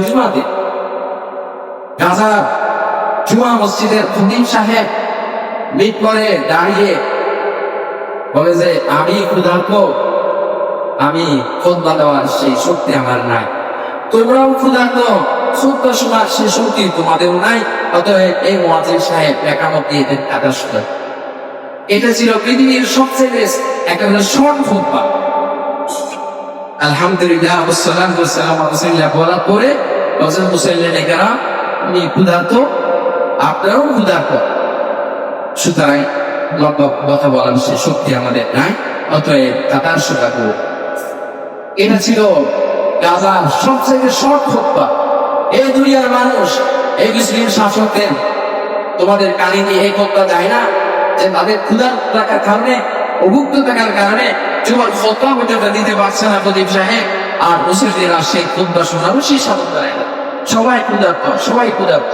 জুমাতে গাজা জুমা মসজিদের খতিব সাহেব মিট করে দাঁড়িয়ে বলে যে আমি ক্ষুধার্ত, আমি খুতবা দেওয়ার সেই শক্তি আমার নাই, তোমরাও ক্ষুধার্ত, খুতবা শোনার সেই শক্তি তোমাদেরও নাই, অতএব এই মুয়াজ্জিন সাহেব একামত দিয়ে দেন আদায় করেন। এটা ছিল পৃথিবীর সবচেয়ে একেবারে শর্ট খুতবা। আলহামদুলিল্লাহ ওয়াসসালাতু ওয়াসসালামু আলা রাসূলিল্লাহ বলার পরে হযরত মুসাল্লিন কেরাম আমি ক্ষুধার্ত, আপনারাও ক্ষুধার্ত, সুতরাং লম্বা কথা বলার সে শক্তি আমাদের নাই, অতএব কাতার সোজা করুন। এটা ছিল গাজার সবচেয়ে শর্ট খুতবা। এই দুনিয়ার মানুষ, এই মুসলিম শাসকদের তোমাদের কানে কি এই খুতবা যায় না যে তাদের ক্ষুধার থাকার কারণে, অভুক্ত থাকার কারণে জুমার খুতবা পর্যন্ত দিতে পারছে না খতিব সাহেব, আর মুসলিমরা সেই খুতবা শোনারও সেই সামর্থ্য নেয় না। সবাই ক্ষুধার্ত, সবাই ক্ষুধার্ত।